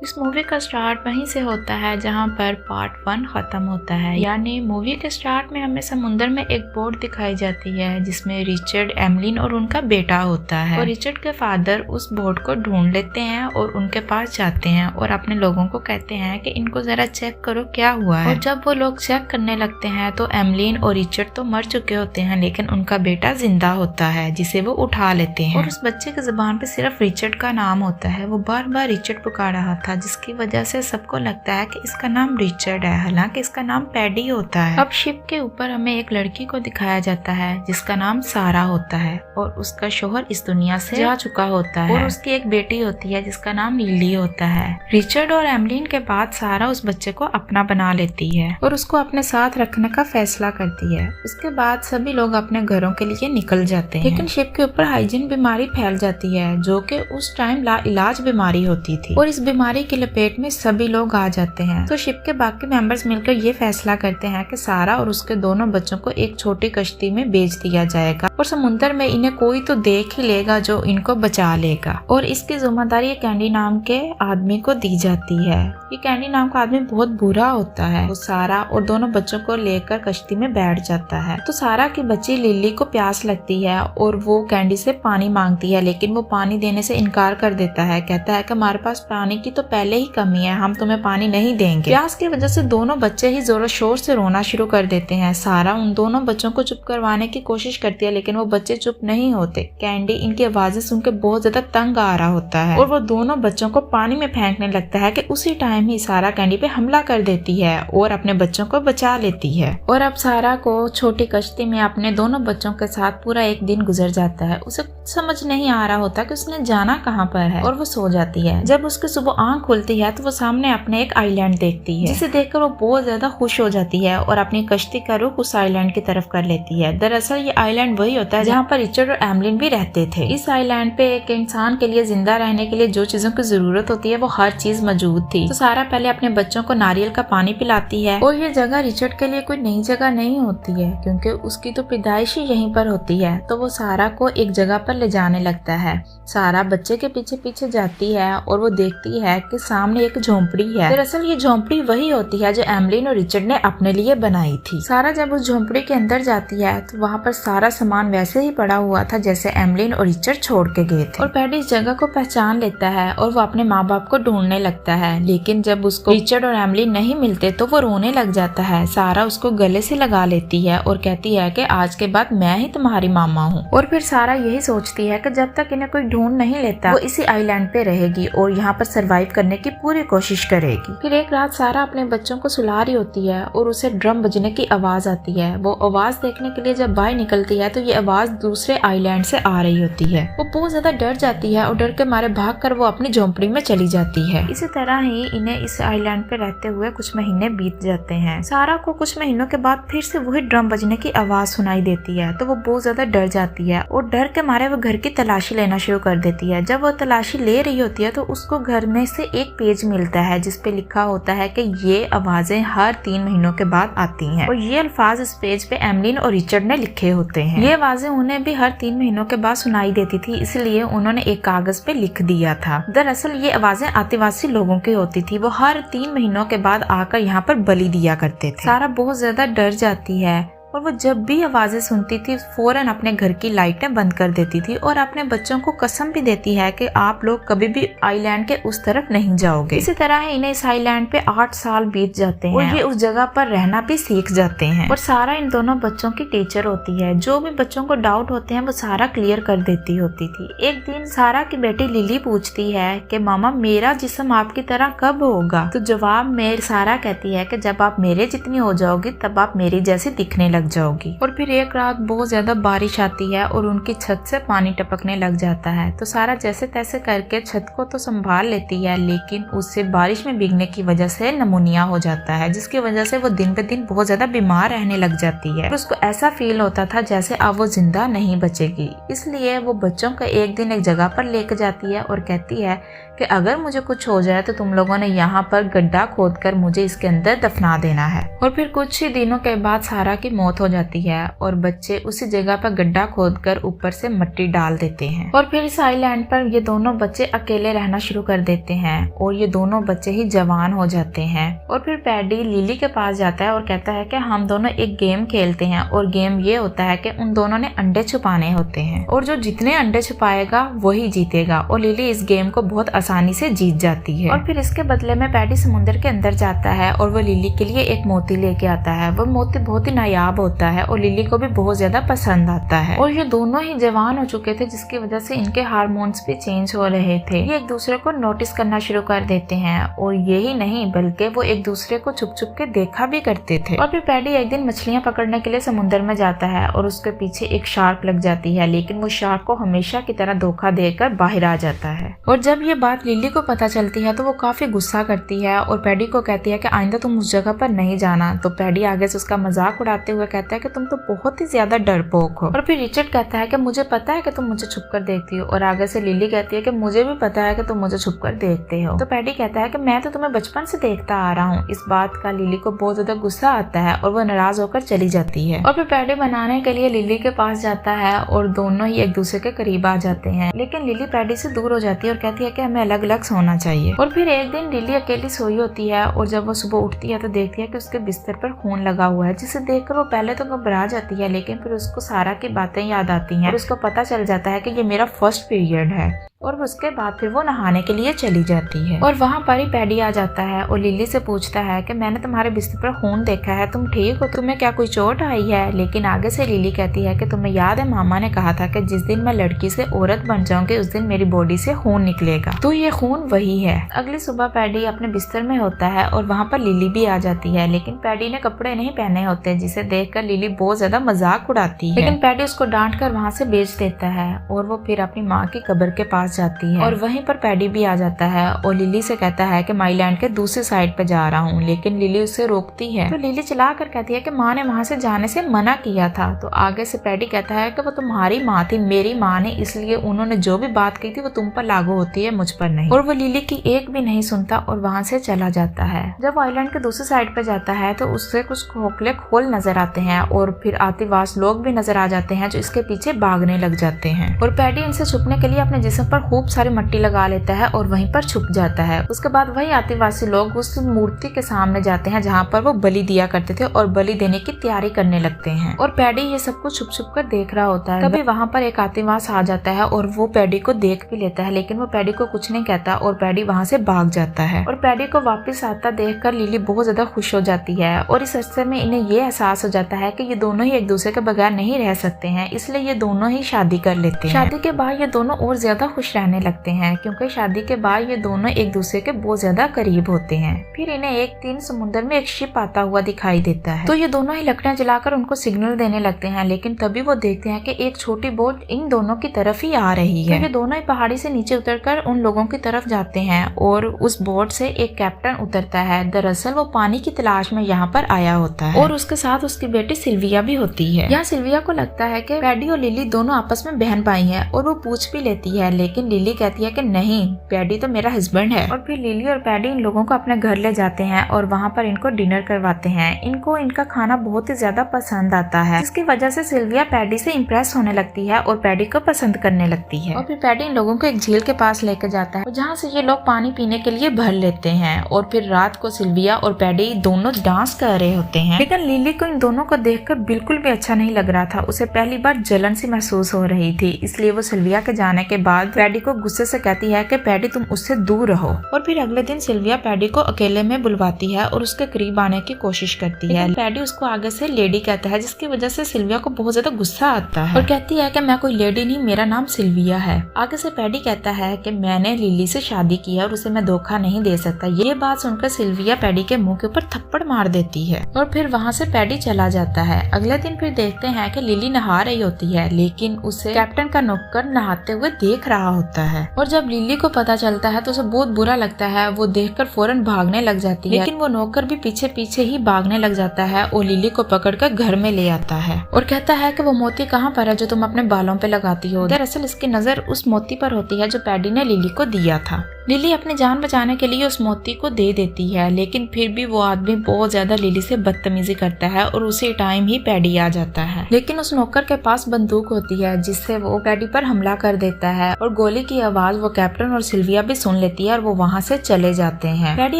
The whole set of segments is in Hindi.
इस मूवी का स्टार्ट वहीं से होता है जहां पर पार्ट 1 खत्म होता है। यानी मूवी के स्टार्ट में हमें समुद्र में एक बोट दिखाई जाती है जिसमें रिचर्ड, एमलिन और उनका बेटा होता है। और रिचर्ड के फादर उस बोट को ढूंढ लेते हैं और उनके पास जाते हैं और अपने लोगों को कहते हैं कि इनको जरा चेक करो क्या हुआ है। और जब वो लोग चेक करने लगते हैं तो एमलिन और रिचर्ड तो मर चुके होते हैं, लेकिन उनका बेटा जिंदा होता है जिसे वो उठा लेते हैं। और उस बच्चे की जुबान पे सिर्फ रिचर्ड का नाम होता है। वो बार बार रिचर्ड पुकार रहा था जिसकी वजह से सबको लगता है कि इसका नाम रिचर्ड है, हालांकि इसका नाम पैडी होता है। अब शिप के ऊपर हमें एक लड़की को दिखाया जाता है जिसका नाम सारा होता है और उसका शोहर इस दुनिया से जा चुका होता है। और उसकी एक बेटी होती है जिसका नाम लिली होता है। रिचर्ड और एमलिन के बाद सारा उस बच्चे को अपना बना लेती है और उसको अपने साथ रखने का फैसला करती है। उसके बाद सभी लोग अपने घरों के लिए निकल जाते हैं, लेकिन शिप के ऊपर हाइजीन बीमारी फैल जाती है जो कि उस टाइम लाइलाज बीमारी होती थी और इस बीमारी की लपेट में सभी लोग आ जाते हैं। तो शिप के बाकी मेंबर्स मिलकर ये फैसला करते हैं कि सारा और उसके दोनों बच्चों को एक छोटी कश्ती में बेच दिया जाएगा और समुद्र में इन्हें कोई तो देख ही लेगा जो इनको बचा लेगा। और इसकी जिम्मेदारी कैंडी नाम के आदमी को दी जाती है। ये कैंडी नाम का आदमी बहुत बुरा होता है। वो सारा और दोनों बच्चों को लेकर कश्ती में बैठ जाता है। तो सारा की बच्ची लिली को प्यास लगती है और वो कैंडी से पानी मांगती है, लेकिन वो पानी देने से इनकार कर देता है। कहता है कि हमारे पास पानी की तो पहले ही कमी है, हम तुम्हें पानी नहीं देंगे। प्यास की वजह से दोनों बच्चे ही जोरों शोर से रोना शुरू कर देते हैं। सारा उन दोनों बच्चों को चुप करवाने की कोशिश करती है, लेकिन वो बच्चे चुप नहीं होते। कैंडी इनकी आवाजें सुनकर बहुत ज्यादा तंग आ रहा होता है और वो दोनों बच्चों को पानी में फेंकने लगता है कि उसी टाइम ही सारा कैंडी पे हमला कर देती है और अपने बच्चों को बचा लेती है। और अब सारा को छोटी कश्ती में अपने दोनों बच्चों के साथ पूरा एक दिन गुजर जाता है। उसे समझ नहीं आ रहा होता कि उसने जाना कहाँ पर है और वो सो जाती है। जब उसकी सुबह आंख खुलती है तो वो सामने अपने एक आइलैंड देखती है, जिसे देखकर वो बहुत ज्यादा खुश हो जाती है और अपनी कश्ती का रुख उस आइलैंड की तरफ कर लेती है। दरअसल ये आइलैंड वही होता है जहाँ पर रिचर्ड और एमलिन भी रहते थे। इस आइलैंड पे एक इंसान के लिए जिंदा रहने के लिए जो चीजों की जरूरत होती है वो हर चीज मौजूद थी। तो सारा पहले अपने बच्चों को नारियल का पानी पिलाती है और ये जगह रिचर्ड के लिए कोई नई जगह नहीं होती है क्योंकि उसकी तो पैदाइश ही यहीं पर होती है। तो वो सारा को एक जगह पर ले जाने लगता है। सारा बच्चे के पीछे पीछे जाती है और वो देखती है कि सामने एक झोंपड़ी है। दरअसल ये झोंपड़ी वही होती है जो एमलिन और रिचर्ड ने अपने लिए बनाई थी। सारा जब उस झोंपड़ी के अंदर जाती है तो वहाँ पर सारा सामान वैसे ही पड़ा हुआ था जैसे एमलिन और रिचर्ड छोड़ के गए थे। और पैडी इस जगह को पहचान लेता है और वो अपने माँ बाप को ढूंढने लगता है, लेकिन जब उसको रिचर्ड और एमलिन नहीं मिलते तो वो रोने लग जाता है। सारा उसको गले से लगा लेती है और कहती है कि आज के बाद मैं ही तुम्हारी मामा हूँ। और फिर सारा यही सोचती है कि जब तक इन्हें कोई ढूंढ नहीं लेता वो इसी आइलैंड पे रहेगी और यहाँ पर सरवाइव करने की पूरी कोशिश करेगी। फिर एक रात सारा अपने बच्चों को सुला रही होती है और उसे ड्रम बजने की आवाज आती है। वो आवाज देखने के लिए जब बाहर निकलती है तो ये आवाज दूसरे आइलैंड से आ रही होती है। वो बहुत ज्यादा डर जाती है और डर के मारे भागकर वो अपनी झोंपड़ी में चली जाती है। इसी तरह ही इन्हें इस आइलैंड पे रहते हुए कुछ महीने बीत जाते हैं। सारा को कुछ महीनों के बाद फिर से वही ड्रम बजने की आवाज सुनाई देती है तो वो बहुत ज्यादा डर जाती है और डर के मारे वो घर की तलाशी लेना शुरू कर देती है। जब वो तलाशी ले रही होती है तो उसको घर में से एक पेज मिलता है जिसपे लिखा होता है कि ये आवाजें हर 3 महीनों के बाद आती हैं और ये अल्फाज इस पेज पे एमलिन और रिचर्ड ने लिखे होते हैं। ये आवाजें उन्हें भी हर 3 महीनों के बाद सुनाई देती थी, इसलिए उन्होंने एक कागज पे लिख दिया था। दरअसल ये आवाजें आदिवासी लोगों की होती थी। वो हर 3 महीनों के बाद आकर यहाँ पर बलि दिया करते थे। सारा बहुत ज्यादा डर जाती है और वो जब भी आवाजें सुनती थी फौरन अपने घर की लाइटें बंद कर देती थी और अपने बच्चों को कसम भी देती है कि आप लोग कभी भी आइलैंड के उस तरफ नहीं जाओगे। इसी तरह इन्हें इस आइलैंड पे 8 साल बीत जाते हैं और ये उस जगह पर रहना भी सीख जाते हैं। और सारा इन दोनों बच्चों की टीचर होती है। जो भी बच्चों को डाउट होते हैं वो सारा क्लियर कर देती होती थी। एक दिन सारा की बेटी लिली पूछती है कि मामा मेरा जिस्म आपकी तरह कब होगा? तो जवाब में सारा कहती है कि जब आप मेरे जितनी हो जाओगी तब आप मेरी जैसी दिखने लग जाओगी। और फिर एक रात बहुत ज्यादा बारिश आती है और उनकी छत से पानी टपकने लग जाता है। तो सारा जैसे तैसे करके छत को तो संभाल लेती है, लेकिन उससे बारिश में भीगने की वजह से नमूनिया हो जाता है, जिसकी वजह से वो दिन पे दिन बहुत ज्यादा बीमार रहने लग जाती है। और उसको ऐसा फील होता था जैसे अब वो जिंदा नहीं बचेगी। इसलिए वो बच्चों को एक दिन एक जगह पर लेकर जाती है और कहती है कि अगर मुझे कुछ हो जाए तो तुम लोगों ने यहाँ पर गड्ढा खोदकर मुझे इसके अंदर दफना देना है। और फिर कुछ ही दिनों के बाद सारा की मौत हो जाती है और बच्चे उसी जगह पर गड्ढा खोदकर ऊपर से मिट्टी डाल देते हैं। और फिर इस आइलैंड पर ये दोनों बच्चे अकेले रहना शुरू कर देते हैं और ये दोनों बच्चे ही जवान हो जाते हैं। और फिर पैडी लिली के पास जाता है और कहता है कि हम दोनों एक गेम खेलते हैं और गेम ये होता है कि उन दोनों ने अंडे छुपाने होते हैं और जो जितने अंडे छुपाएगा वही जीतेगा। और लिली इस गेम को बहुत आसानी से जीत जाती है। और फिर इसके बदले में पैडी समुद्र के अंदर जाता है और वो लिली के लिए एक मोती लेके आता है। वो मोती बहुत ही नायाब होता है और लिली को भी बहुत ज्यादा पसंद आता है। और ये दोनों ही जवान हो चुके थे जिसकी वजह से इनके हार्मोन्स भी चेंज हो रहे थे। ये एक दूसरे को नोटिस करना शुरू कर देते हैं और यही नहीं बल्कि वो एक दूसरे को छुप छुप के देखा भी करते थे। और फिर पैडी एक दिन मछलियां पकड़ने के लिए समुद्र में जाता है और उसके पीछे एक शार्क लग जाती है, लेकिन वो शार्क को हमेशा की तरह धोखा देकर बाहर आ जाता है। और जब ये बात लिली को पता चलती है तो वो काफी गुस्सा करती है और पैडी को कहती है कि आइंदा तुम उस जगह पर नहीं जाना। तो पैडी आगे से उसका मजाक उड़ाते हुए कहता है कि तुम तो बहुत ही ज्यादा डरपोक हो। और फिर रिचर्ड कहता है कि मुझे पता है कि तुम मुझे छुप कर देखती हो। और आगे से लिली कहती है कि मुझे भी पता है कि तुम मुझे छुप कर देखते हो। तो पैडी कहता है कि मैं तो तुम्हें बचपन से देखता आ रहा हूँ। इस बात का लिली को बहुत ज्यादा गुस्सा आता है और वो नाराज होकर चली जाती है। और फिर पैडी बनाने के लिए लिली के पास जाता है और दोनों ही एक दूसरे के करीब आ जाते हैं, लेकिन लिली पैडी से दूर हो जाती है और कहती है कि हमें अलग अलग सोना चाहिए। और फिर एक दिन लिली अकेली सोई होती है और जब वो सुबह उठती है तो देखती है कि उसके बिस्तर पर खून लगा हुआ है, जिसे देखकर वो पहले तो घबरा जाती है, लेकिन फिर उसको सारा की बातें याद आती हैं और उसको पता चल जाता है कि ये मेरा फर्स्ट पीरियड है। और उसके बाद फिर वो नहाने के लिए चली जाती है और वहाँ पर ही पैडी आ जाता है और लिली से पूछता है कि मैंने तुम्हारे बिस्तर पर खून देखा है, तुम ठीक हो, तुम्हें क्या कोई चोट आई है? लेकिन आगे से लिली कहती है कि तुम्हें याद है मामा ने कहा था कि जिस दिन मैं लड़की से औरत बन जाऊंगी उस दिन मेरी बॉडी से खून निकलेगा, तो ये खून वही है। अगली सुबह पैडी अपने बिस्तर में होता है और वहाँ पर लिली भी आ जाती है, लेकिन पैडी ने कपड़े नहीं पहने होते, जिसे देखकर लिली बहुत ज्यादा मजाक उड़ाती है। लेकिन पैडी उसको डांट कर वहाँ से बेच देता है और वो फिर अपनी माँ की कब्र के पास जाती है। और वहीं पर पैडी भी आ जाता है और लिली से कहता है कि माइलैंड के दूसरी साइड पे जा रहा हूँ, लेकिन लिली उसे रोकती है। तो लिली चिल्ला कर कहती है कि माँ ने वहाँ से जाने से मना किया था। तो आगे से पैडी कहता है कि वो तुम्हारी माँ थी, मेरी माँ ने, इसलिए उन्होंने जो भी बात की थी वो तुम पर लागू होती है, मुझ पर नहीं। और वो लिली की एक भी नहीं सुनता और वहाँ से चला जाता है। जब आइलैंड के दूसरी साइड पे जाता है तो उससे कुछ खोखले खोल नजर आते हैं और फिर आतिवास लोग भी नजर आ जाते हैं जो इसके पीछे भागने लग जाते हैं। और पैडी इनसे छुपने के लिए अपने जिस्म पर खूब सारी मट्टी लगा लेता है और वहीं पर छुप जाता है। उसके बाद वही आदिवासी लोग उस मूर्ति के सामने जाते हैं जहाँ पर वो बलि दिया करते थे और बलि देने की तैयारी करने लगते हैं। और पैडी ये सब कुछ छुप छुप कर देख रहा होता है। तभी वहाँ पर एक आदिवास आ जाता है और वो पैडी को देख भी लेता है, लेकिन वो पैडी को कुछ नहीं कहता और पैडी वहाँ से भाग जाता है। और पैडी को वापस आता देखकर लिली बहुत ज्यादा खुश हो जाती है और इस अरसे में इन्हें ये एहसास हो जाता है कि ये दोनों ही एक दूसरे के बगैर नहीं रह सकते हैं, इसलिए ये दोनों ही शादी कर लेते हैं। शादी के बाद ये दोनों और ज्यादा खुश रहने लगते हैं क्योंकि शादी के बाद ये दोनों एक दूसरे के बहुत ज्यादा करीब होते हैं। फिर इन्हें एक दिन समुद्र में एक शिप आता हुआ दिखाई देता है, तो ये दोनों ही लकड़ियां जलाकर उनको सिग्नल देने लगते हैं, लेकिन तभी वो देखते हैं कि एक छोटी बोट इन दोनों की तरफ ही आ रही है। तो ये दोनों ही पहाड़ी से नीचे उतरकर उन लोगों की तरफ जाते हैं और उस बोट से एक कैप्टन उतरता है। दरअसल वो पानी की तलाश में यहाँ पर आया होता है और उसके साथ उसकी बेटी सिल्विया भी होती है। यहाँ सिल्विया को लगता है कि पैडी और लिली दोनों आपस में बहन भाई हैं और वो पूछ भी लेती है, लेकिन लिली कहती है कि नहीं, पैडी तो मेरा हस्बैंड है। और फिर लिली और पैडी इन लोगों को अपने घर ले जाते हैं और वहाँ पर इनको डिनर करवाते हैं। इनको इनका खाना बहुत ही ज्यादा पसंद आता है, जिसकी वजह से सिल्विया पैडी से इम्प्रेस होने लगती है और पैडी को पसंद करने लगती है। और फिर पैडी इन लोगों को एक झील के पास लेकर जाता है जहाँ से ये लोग पानी पीने के लिए भर लेते हैं। और फिर रात को सिल्विया और पैडी दोनों डांस कर रहे होते हैं, लेकिन लिली को इन दोनों को देखकर बिल्कुल भी अच्छा नहीं लग रहा था। उसे पहली बार जलन सी महसूस हो रही थी, इसलिए वो सिल्विया के जाने के बाद पैडी को गुस्से से कहती है कि पैडी तुम उससे दूर रहो। और फिर अगले दिन सिल्विया पैडी को अकेले में बुलवाती है और उसके करीब आने की कोशिश करती है। पैडी उसको आगे से लेडी कहता है, जिसकी वजह से सिल्विया को बहुत ज्यादा गुस्सा आता है और कहती है कि मैं कोई लेडी नहीं, मेरा नाम सिल्विया है। आगे से पैडी कहता है कि मैंने लिली से शादी की है और उसे मैं धोखा नहीं दे सकता। ये बात सुनकर सिल्विया पैडी के मुंह के ऊपर थप्पड़ मार देती है और फिर वहाँ से पैडी चला जाता है। अगले दिन फिर देखते हैं कि लिली नहा रही होती है, लेकिन उसे कैप्टन का नौकर नहाते हुए देख रहा होता है। और जब लिली को पता चलता है तो उसे बहुत बुरा लगता है। वो देखकर फौरन भागने लग जाती है, लेकिन वो नौकर भी पीछे पीछे ही भागने लग जाता है और लिली को पकड़कर घर में ले आता है और कहता है कि वो मोती कहाँ पर है जो तुम अपने बालों पे लगाती हो। दरअसल इसकी नजर उस मोती पर होती है जो पैडी ने लिली को दिया था। लिली अपनी जान बचाने के लिए उस मोती को दे देती है, लेकिन फिर भी वो आदमी बहुत ज्यादा लिली से बदतमीजी करता है और उसी टाइम ही पैडी आ जाता है। लेकिन उस नौकर के पास बंदूक होती है जिससे वो पैडी पर हमला कर देता है और गोली की आवाज वो कैप्टन और सिल्विया भी सुन लेती है और वो वहाँ से चले जाते हैं। पैडी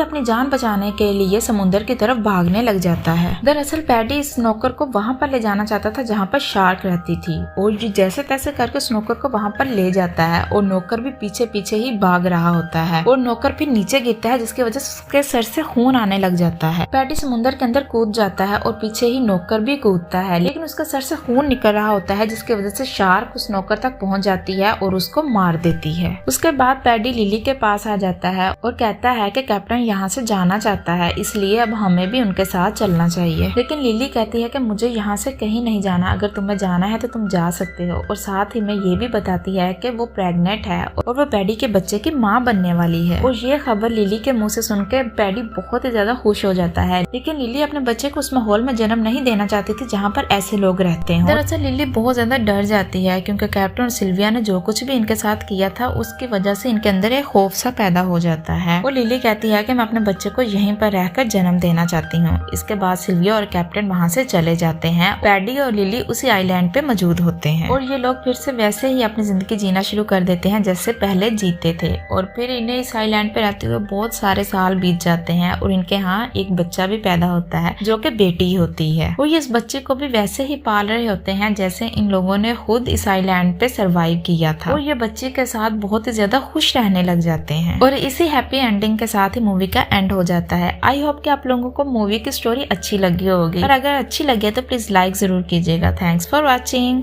अपनी जान बचाने के लिए समुद्र की तरफ भागने लग जाता है। दरअसल पैडी इस नौकर को वहाँ पर ले जाना चाहता था जहाँ पर शार्क रहती थी और जैसे तैसे करके उस नौकर को वहाँ पर ले जाता है और नौकर भी पीछे पीछे ही भाग रहा होता है और नौकर फिर नीचे गिरता है जिसकी वजह से उसके सर से खून आने लग जाता है। पैडी समुद्र के अंदर कूद जाता है और पीछे ही नौकर भी कूदता है, लेकिन उसके सर से खून निकल रहा होता है जिसकी वजह से शार्क उस नौकर तक पहुंच जाती है और उसको मार देती है। उसके बाद पैडी लिली के पास आ जाता है और कहता है कि कैप्टन यहाँ से जाना चाहता है, इसलिए अब हमें भी उनके साथ चलना चाहिए। लेकिन लिली कहती है कि मुझे यहाँ से कहीं नहीं जाना, अगर तुम्हें जाना है तो तुम जा सकते हो। और साथ ही में ये भी बताती है कि वो प्रेग्नेंट है और वो पैडी के बच्चे की माँ बनने वाली है। और ये खबर लिली के मुंह से सुन के पैडी बहुत ही ज्यादा खुश हो जाता है। लेकिन लिली अपने बच्चे को उस माहौल में जन्म नहीं देना चाहती थी जहाँ पर ऐसे लोग रहते हैं। दरअसल लिली बहुत ज्यादा डर जाती है क्योंकि कैप्टन और सिल्विया ने जो कुछ भी इनके साथ किया था उसकी वजह से इनके अंदर एक खौफ सा पैदा हो जाता है। और लिली कहती है कि मैं अपने बच्चे को यहीं पर रहकर जन्म देना चाहती हूँ। इसके बाद सिल्विया और कैप्टन वहाँ से चले जाते हैं। पैडी और लिली उसी आइलैंड पे मौजूद होते हैं और ये लोग फिर से वैसे ही अपनी जिंदगी जीना शुरू कर देते हैं जैसे पहले जीते थे। और फिर इन्हें इस आइलैंड पे रहते हुए बहुत सारे साल बीत जाते हैं और इनके यहाँ एक बच्चा भी पैदा होता है जो कि बेटी होती है। और ये इस बच्चे को भी वैसे ही पाल रहे होते हैं जैसे इन लोगों ने खुद इस आइलैंड पे सरवाइव किया था। और ये बच्चे के साथ बहुत ही ज्यादा खुश रहने लग जाते हैं और इसी हैप्पी एंडिंग के साथ ही मूवी का एंड हो जाता है। आई होप कि आप लोगों को मूवी की स्टोरी अच्छी लगी होगी और अगर अच्छी लगी है तो प्लीज लाइक जरूर कीजिएगा। Thanks for watching.